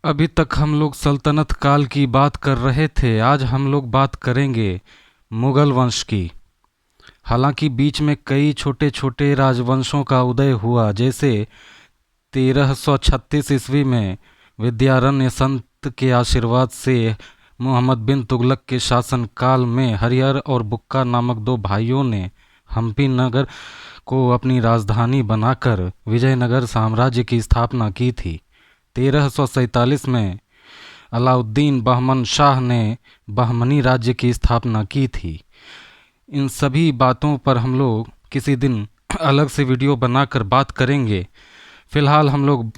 अभी तक हम लोग सल्तनत काल की बात कर रहे थे। आज हम लोग बात करेंगे मुगल वंश की। हालांकि बीच में कई छोटे छोटे राजवंशों का उदय हुआ, जैसे 1336 ईस्वी में विद्यारण्य संत के आशीर्वाद से मोहम्मद बिन तुगलक के शासनकाल में हरिहर और बुक्का नामक दो भाइयों ने हम्पी नगर को अपनी राजधानी बनाकर विजयनगर साम्राज्य की स्थापना की थी। 1347 में अलाउद्दीन बहमन शाह ने बहमनी राज्य की स्थापना की थी। इन सभी बातों पर हम लोग किसी दिन अलग से वीडियो बनाकर बात करेंगे। फिलहाल हम लोग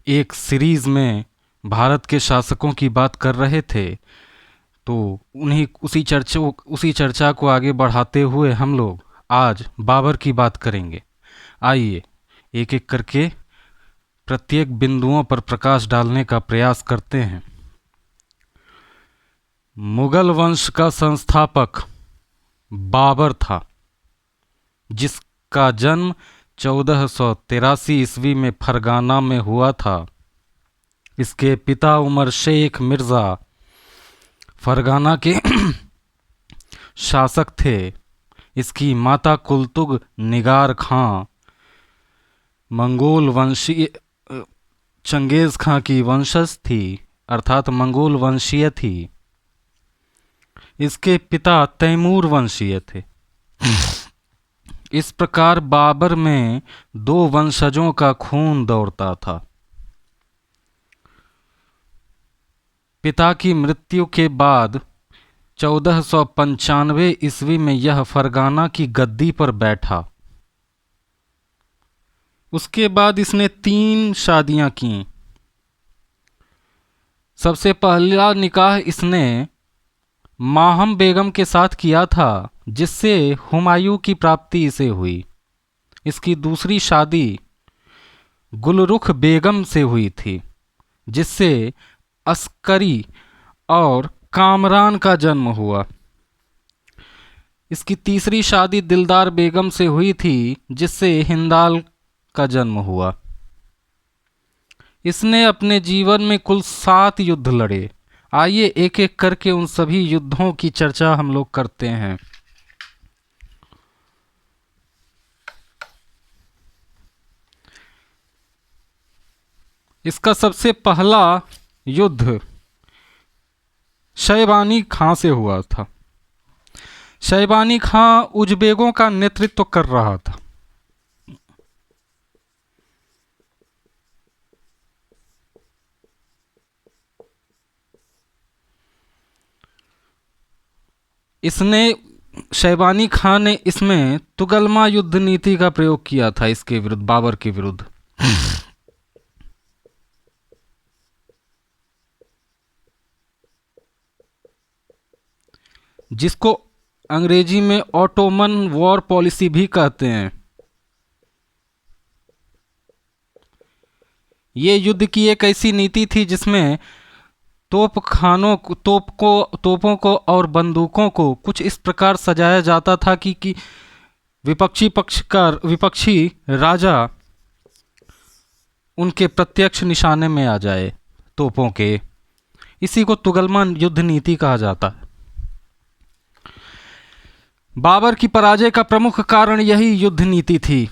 एक सीरीज में भारत के शासकों की बात कर रहे थे, तो उसी चर्चा को आगे बढ़ाते हुए हम लोग आज बाबर की बात करेंगे। आइए एक एक करके प्रत्येक बिंदुओं पर प्रकाश डालने का प्रयास करते हैं। मुगल वंश का संस्थापक बाबर था, जिसका जन्म 1483 ईस्वी में फरगाना में हुआ था। इसके पिता उमर शेख मिर्ज़ा फरगाना के शासक थे। इसकी माता कुलतुग निगार खां मंगोल वंशीय चंगेज़ खां की वंशज थी, अर्थात मंगोल वंशीय थी। इसके पिता तैमूर वंशीय थे। इस प्रकार बाबर में दो वंशजों का खून दौड़ता था। पिता की मृत्यु के बाद 1495 ईस्वी में यह फरगाना की गद्दी पर बैठा। उसके बाद इसने 3 शादियां की। सबसे पहला निकाह इसने माहम बेगम के साथ किया था, जिससे हुमायूं की प्राप्ति इसे हुई। इसकी दूसरी शादी गुलरुख बेगम से हुई थी, जिससे अस्करी और कामरान का जन्म हुआ। इसकी तीसरी शादी दिलदार बेगम से हुई थी, जिससे हिंदाल का जन्म हुआ। इसने अपने जीवन में कुल 7 युद्ध लड़े। आइए एक एक करके उन सभी युद्धों की चर्चा हम लोग करते हैं। इसका सबसे पहला युद्ध शैबानी खां से हुआ था। शैबानी खां उज़्बेकों का नेतृत्व कर रहा था। शैबानी खां ने इसमें तुगलमा युद्ध नीति का प्रयोग किया था इसके विरुद्ध, बाबर के विरुद्ध। जिसको अंग्रेजी में ऑटोमन वॉर पॉलिसी भी कहते हैं। ये युद्ध की एक ऐसी नीति थी जिसमें तोपों को और बंदूकों को कुछ इस प्रकार सजाया जाता था कि विपक्षी राजा उनके प्रत्यक्ष निशाने में आ जाए तोपों के। इसी को तुगलमा युद्ध नीति कहा जाता है। बाबर की पराजय का प्रमुख कारण यही युद्ध नीति थी।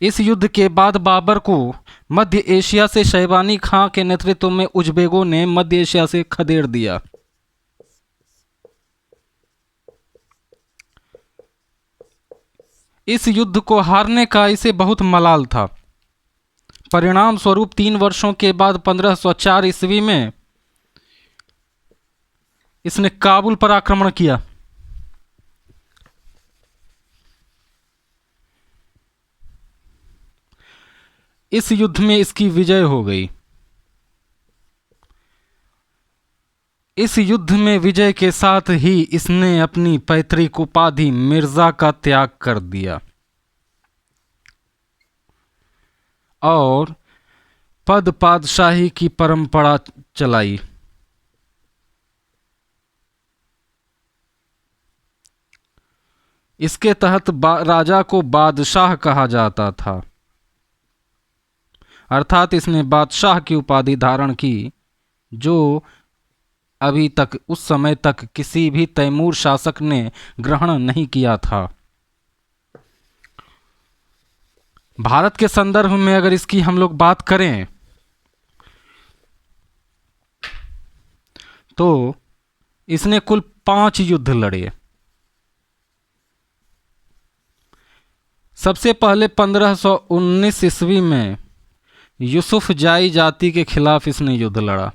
इस युद्ध के बाद बाबर को मध्य एशिया से शैबानी खां के नेतृत्व में उज़्बेकों ने मध्य एशिया से खदेड़ दिया। इस युद्ध को हारने का इसे बहुत मलाल था। परिणाम स्वरूप 3 वर्षों के बाद 1504 ईस्वी में इसने काबुल पर आक्रमण किया। इस युद्ध में इसकी विजय हो गई। इस युद्ध में विजय के साथ ही इसने अपनी पैतृक उपाधि मिर्जा का त्याग कर दिया और पद पादशाही की परंपरा चलाई। इसके तहत राजा को बादशाह कहा जाता था अर्थात इसने बादशाह की उपाधि धारण की, जो अभी तक उस समय तक किसी भी तैमूर शासक ने ग्रहण नहीं किया था। भारत के संदर्भ में अगर इसकी हम लोग बात करें तो इसने कुल 5 युद्ध लड़े। सबसे पहले 1519 ईस्वी में यूसुफ जाई जाति के खिलाफ इसने युद्ध लड़ा।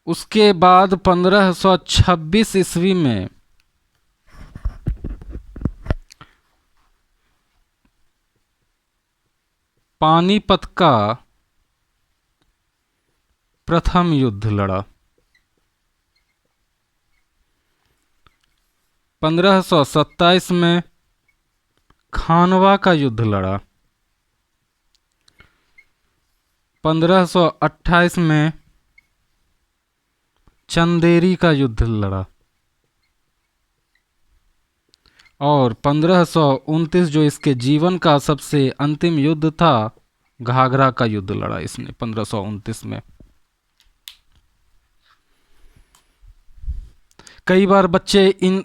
उसके बाद 1526 ईस्वी में पानीपत का प्रथम युद्ध लड़ा। 1527 में खानवा का युद्ध लड़ा। 1528 में चंदेरी का युद्ध लड़ा और 1529 जो इसके जीवन का सबसे अंतिम युद्ध था, घाघरा का युद्ध लड़ा इसने 1529 में। कई बार बच्चे इन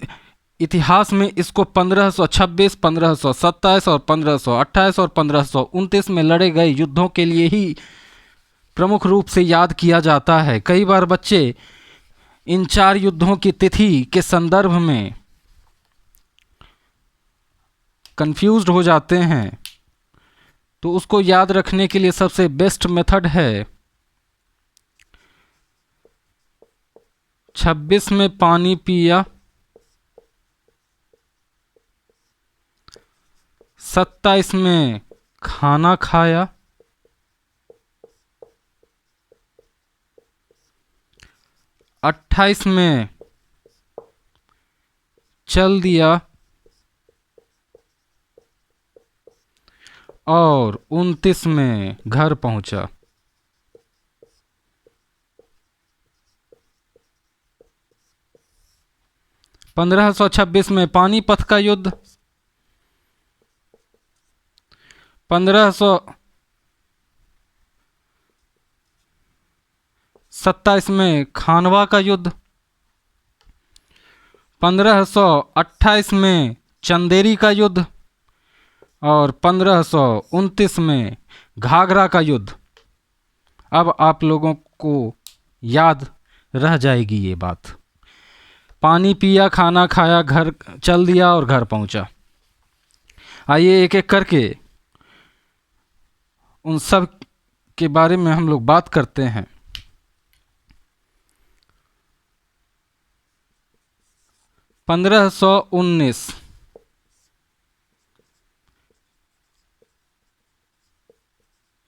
इतिहास में इसको 1526, 1527 और 1528 और 1529 में लड़े गए युद्धों के लिए ही प्रमुख रूप से याद किया जाता है। कई बार बच्चे इन 4 युद्धों की तिथि के संदर्भ में कंफ्यूज्ड हो जाते हैं, तो उसको याद रखने के लिए सबसे बेस्ट मेथड है 26 में पानी पिया, 27 में खाना खाया, 28 में चल दिया और 29 में घर पहुंचा। पंद्रह सौ 26 में पानीपत का युद्ध, 1527 में खानवा का युद्ध, 1528 में चंदेरी का युद्ध और 1529 में घाघरा का युद्ध। अब आप लोगों को याद रह जाएगी ये बात। पानी पिया, खाना खाया, घर चल दिया और घर पहुंचा। आइए एक एक करके उन सब के बारे में हम लोग बात करते हैं। पंद्रह सौ 19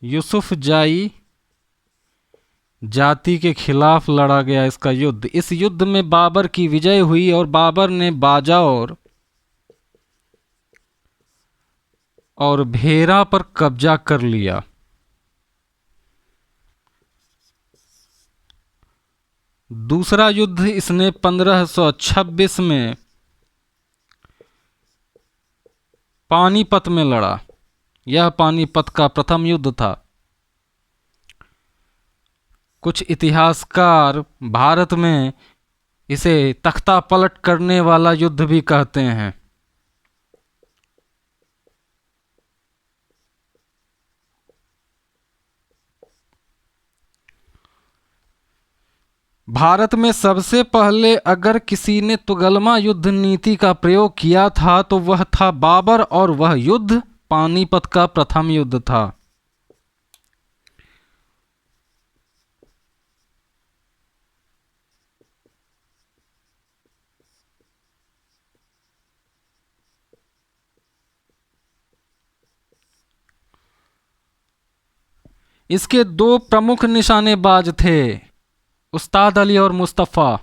यूसुफ जाई जाति के खिलाफ लड़ा गया इसका युद्ध। इस युद्ध में बाबर की विजय हुई और बाबर ने बाजौर और भेरा पर कब्जा कर लिया। दूसरा युद्ध इसने 1526 में पानीपत में लड़ा। यह पानीपत का प्रथम युद्ध था। कुछ इतिहासकार भारत में इसे तख्ता पलट करने वाला युद्ध भी कहते हैं। भारत में सबसे पहले अगर किसी ने तुगलमा युद्ध नीति का प्रयोग किया था तो वह था बाबर, और वह युद्ध पानीपत का प्रथम युद्ध था। इसके 2 प्रमुख निशानेबाज थे, उस्ताद अली और मुस्तफा।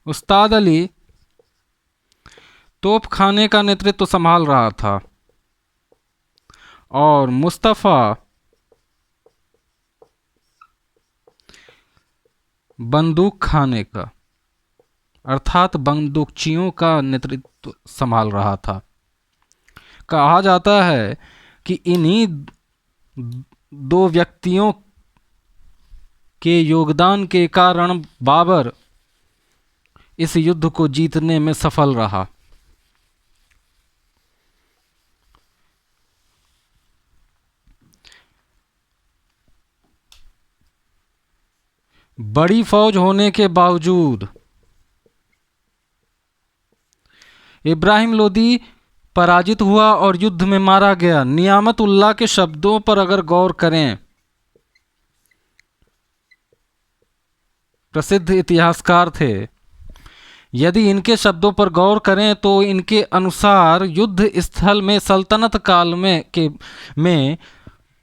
उस्ताद अली तोप खाने का नेतृत्व संभाल रहा था। और मुस्तफ़ा बंदूक खाने का अर्थात बंदूकचियों का नेतृत्व संभाल रहा था। कहा जाता है कि इन्हीं दो व्यक्तियों के योगदान के कारण बाबर इस युद्ध को जीतने में सफल रहा। बड़ी फौज होने के बावजूद इब्राहिम लोदी पराजित हुआ और युद्ध में मारा गया। नियामत उल्लाह के शब्दों पर अगर गौर करें, प्रसिद्ध इतिहासकार थे, यदि इनके शब्दों पर गौर करें तो इनके अनुसार युद्ध स्थल में सल्तनत काल में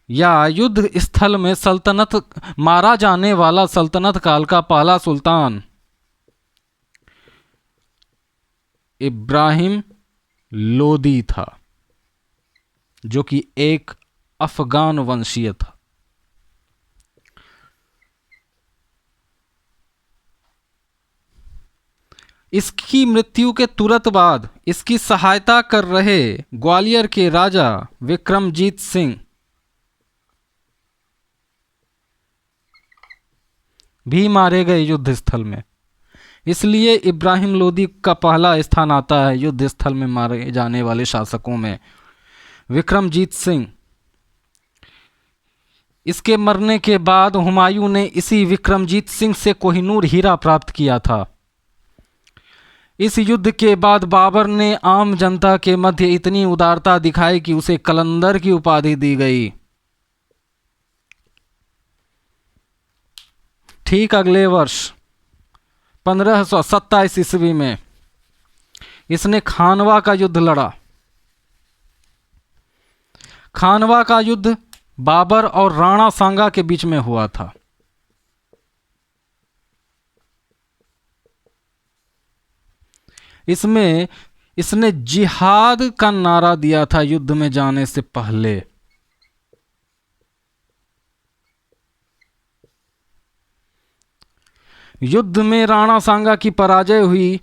या युद्ध स्थल में सल्तनत मारा जाने वाला सल्तनत काल का पहला सुल्तान इब्राहिम लोदी था, जो कि एक अफगान वंशीय था। इसकी मृत्यु के तुरंत बाद इसकी सहायता कर रहे ग्वालियर के राजा विक्रमजीत सिंह भी मारे गए युद्ध स्थल में। इसलिए इब्राहिम लोदी का पहला स्थान आता है युद्ध स्थल में मारे जाने वाले शासकों में, विक्रमजीत सिंह। इसके मरने के बाद हुमायूं ने इसी विक्रमजीत सिंह से कोहिनूर हीरा प्राप्त किया था। इस युद्ध के बाद बाबर ने आम जनता के मध्य इतनी उदारता दिखाई कि उसे कलंदर की उपाधि दी गई। ठीक अगले वर्ष 1527 ईस्वी में इसने खानवा का युद्ध लड़ा। खानवा का युद्ध बाबर और राणा सांगा के बीच में हुआ था। इसमें इसने जिहाद का नारा दिया था युद्ध में जाने से पहले। युद्ध में राणा सांगा की पराजय हुई।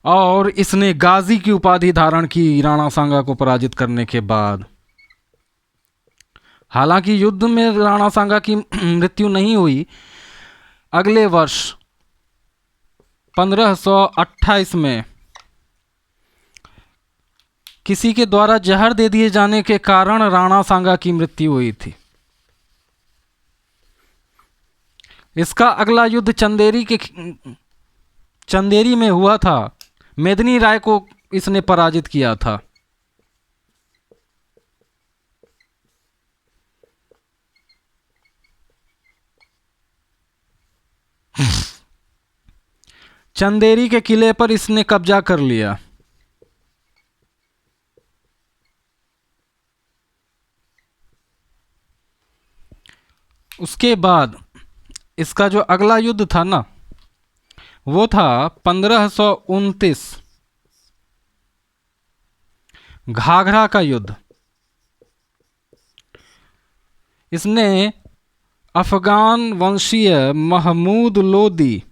और इसने गाजी की उपाधि धारण की राणा सांगा को पराजित करने के बाद। हालांकि युद्ध में राणा सांगा की मृत्यु नहीं हुई। अगले वर्ष 1528 में किसी के द्वारा जहर दे दिए जाने के कारण राणा सांगा की मृत्यु हुई थी। इसका अगला युद्ध चंदेरी में हुआ था। मेदिनी राय को इसने पराजित किया था। चंदेरी के किले पर इसने कब्जा कर लिया। उसके बाद इसका जो अगला युद्ध था ना, वो था 1529 घाघरा का युद्ध। इसने अफगान वंशीय महमूद लोदी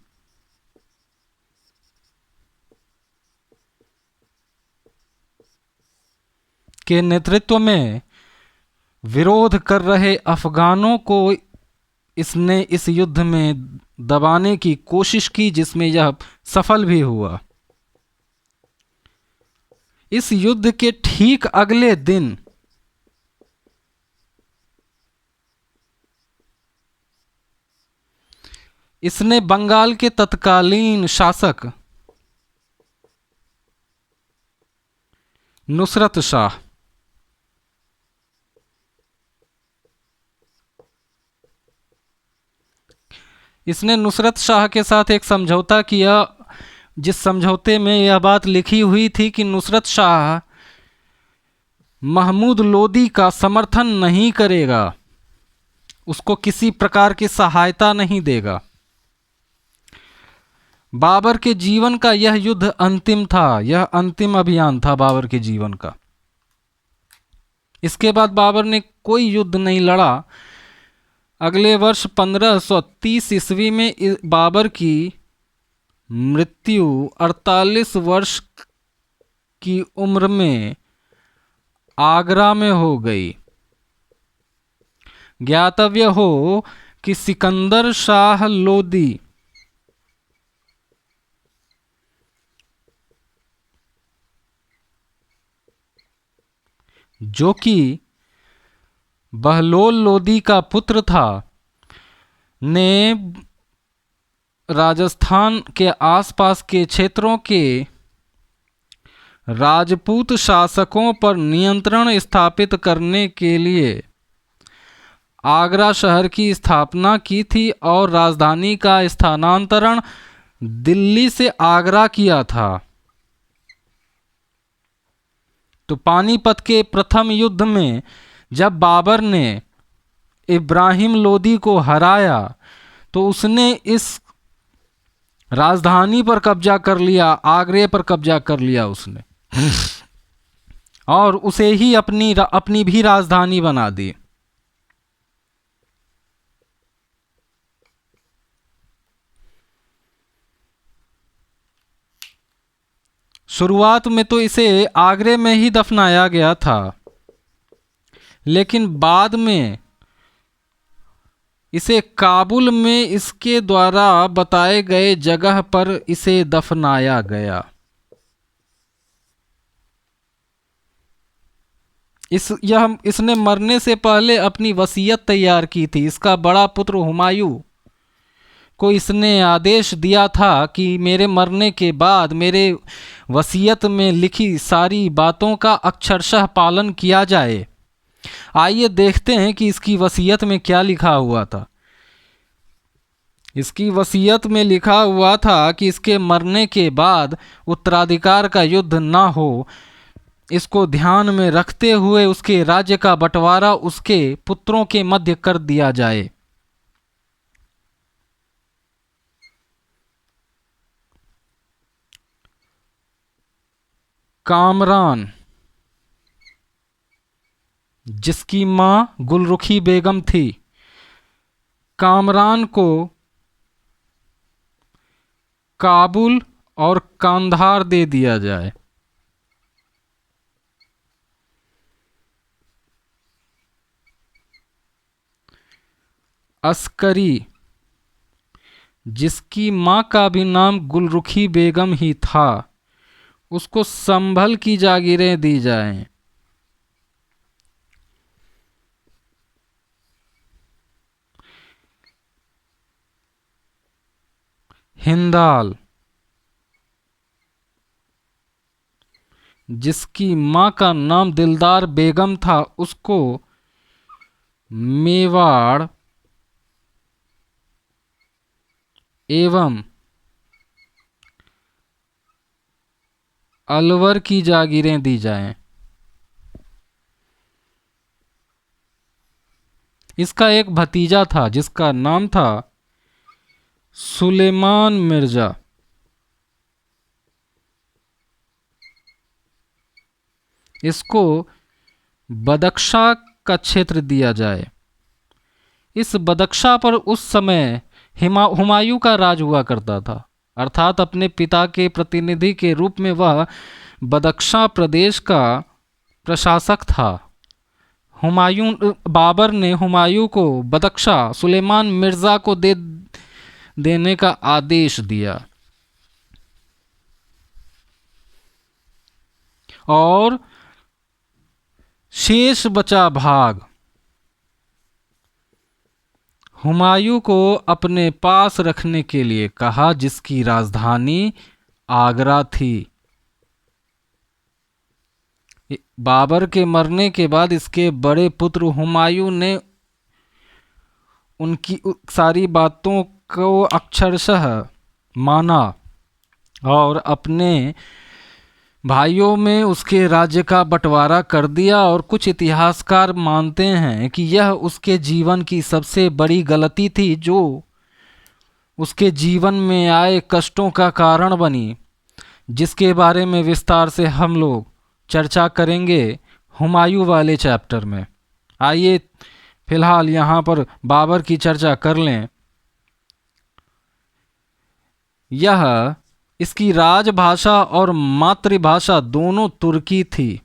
के नेतृत्व में विरोध कर रहे अफगानों को इसने इस युद्ध में दबाने की कोशिश की, जिसमें यह सफल भी हुआ। इस युद्ध के ठीक अगले दिन इसने बंगाल के तत्कालीन शासक नुसरत शाह इसने नुसरत शाह के साथ एक समझौता किया, जिस समझौते में यह बात लिखी हुई थी कि नुसरत शाह महमूद लोदी का समर्थन नहीं करेगा, उसको किसी प्रकार की सहायता नहीं देगा। बाबर के जीवन का यह युद्ध अंतिम था, यह अंतिम अभियान था बाबर के जीवन का। इसके बाद बाबर ने कोई युद्ध नहीं लड़ा। अगले वर्ष 1530 ईस्वी में बाबर की मृत्यु 48 वर्ष की उम्र में आगरा में हो गई। ज्ञातव्य हो कि सिकंदर शाह लोदी जो कि बहलोल लोदी का पुत्र था, ने राजस्थान के आसपास के क्षेत्रों के राजपूत शासकों पर नियंत्रण स्थापित करने के लिए आगरा शहर की स्थापना की थी और राजधानी का स्थानांतरण दिल्ली से आगरा किया था। तो पानीपत के प्रथम युद्ध में जब बाबर ने इब्राहिम लोदी को हराया तो उसने इस राजधानी पर कब्जा कर लिया, आगरे पर कब्जा कर लिया उसने, और उसे ही अपनी भी राजधानी बना दी। शुरुआत में तो इसे आगरे में ही दफनाया गया था, लेकिन बाद में इसे काबुल में इसके द्वारा बताए गए जगह पर इसे दफनाया गया। इसने मरने से पहले अपनी वसीयत तैयार की थी। इसका बड़ा पुत्र हुमायूं को इसने आदेश दिया था कि मेरे मरने के बाद मेरे वसीयत में लिखी सारी बातों का अक्षरशः पालन किया जाए। आइए देखते हैं कि इसकी वसीयत में क्या लिखा हुआ था। इसकी वसीयत में लिखा हुआ था कि इसके मरने के बाद उत्तराधिकार का युद्ध ना हो, इसको ध्यान में रखते हुए उसके राज्य का बंटवारा उसके पुत्रों के मध्य कर दिया जाए। कामरान, जिसकी मां गुलरुखी बेगम थी, कामरान को काबुल और कांधार दे दिया जाए। अस्करी, जिसकी मां का भी नाम गुलरुखी बेगम ही था, उसको संभल की जागीरें दी जाएं। हिंदाल, जिसकी मां का नाम दिलदार बेगम था, उसको मेवाड़ एवं अलवर की जागीरें दी जाएं। इसका एक भतीजा था जिसका नाम था सुलेमान मिर्जा। इसको बदख्शा का क्षेत्र दिया जाए। इस बदख्शा पर उस समय हुमायूं का राज हुआ करता था, अर्थात अपने पिता के प्रतिनिधि के रूप में वह बदख्शा प्रदेश का प्रशासक था। बाबर ने हुमायूं को बदख्शा सुलेमान मिर्जा को देने का आदेश दिया और शेष बचा भाग हुमायूं को अपने पास रखने के लिए कहा, जिसकी राजधानी आगरा थी। बाबर के मरने के बाद इसके बड़े पुत्र हुमायूं ने उनकी सारी बातों को अक्षरशः माना और अपने भाइयों में उसके राज्य का बंटवारा कर दिया। और कुछ इतिहासकार मानते हैं कि यह उसके जीवन की सबसे बड़ी गलती थी, जो उसके जीवन में आए कष्टों का कारण बनी, जिसके बारे में विस्तार से हम लोग चर्चा करेंगे हुमायूं वाले चैप्टर में। आइए फिलहाल यहाँ पर बाबर की चर्चा कर लें। यह इसकी राजभाषा और मातृभाषा दोनों तुर्की थी।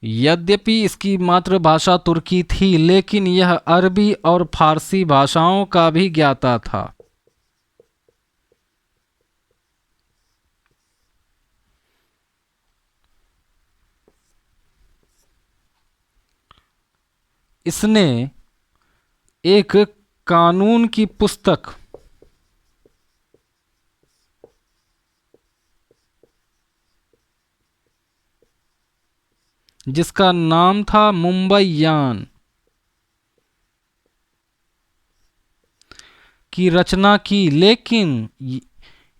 यद्यपि इसकी मातृभाषा तुर्की थी, लेकिन यह अरबी और फारसी भाषाओं का भी ज्ञाता था। इसने एक कानून की पुस्तक जिसका नाम था मुंबईयान की रचना की, लेकिन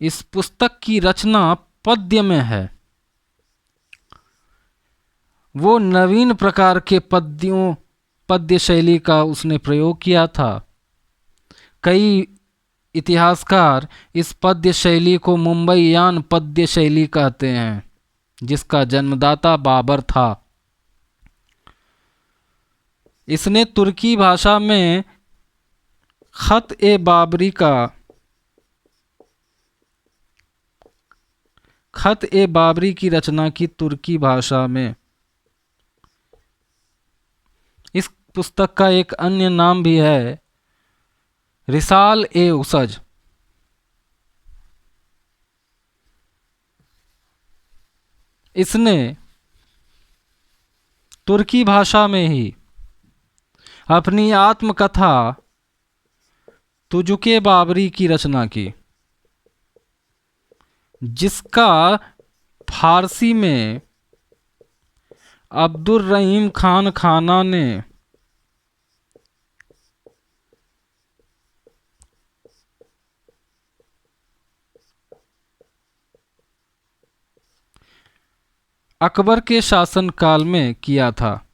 इस पुस्तक की रचना पद्य में है। वो नवीन प्रकार के पद्य शैली का उसने प्रयोग किया था। कई इतिहासकार इस पद्य शैली को मुंबईयान पद्य शैली कहते हैं, जिसका जन्मदाता बाबर था। इसने तुर्की भाषा में खत-ए-बाबरी की रचना की तुर्की भाषा में। इस पुस्तक का एक अन्य नाम भी है रिसाल-ए-उसज। इसने तुर्की भाषा में ही अपनी आत्मकथा तुजुके बाबरी की रचना की, जिसका फारसी में अब्दुर्रहीम खान खाना ने अकबर के शासनकाल में किया था।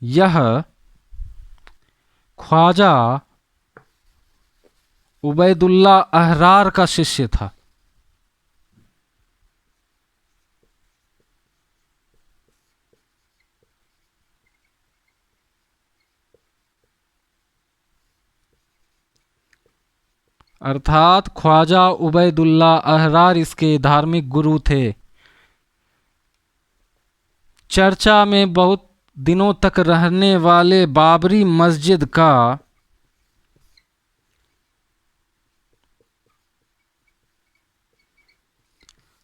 यह ख्वाजा उबैदुल्ला अहरार का शिष्य था। अर्थात ख्वाजा उबैदुल्ला अहरार इसके धार्मिक गुरु थे। चर्चा में बहुत दिनों तक रहने वाले बाबरी मस्जिद का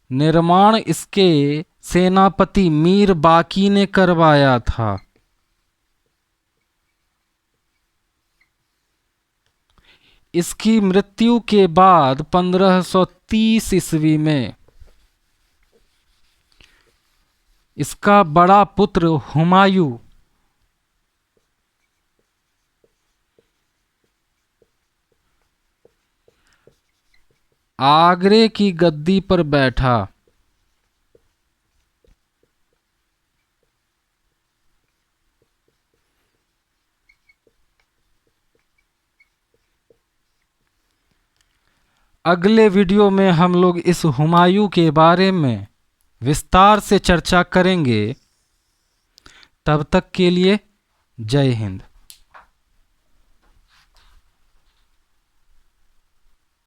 निर्माण इसके सेनापति मीर बाकी ने करवाया था। इसकी मृत्यु के बाद 1530 ईस्वी में इसका बड़ा पुत्र हुमायूं आगरे की गद्दी पर बैठा। अगले वीडियो में हम लोग इस हुमायूं के बारे में विस्तार से चर्चा करेंगे। तब तक के लिए जय हिंद।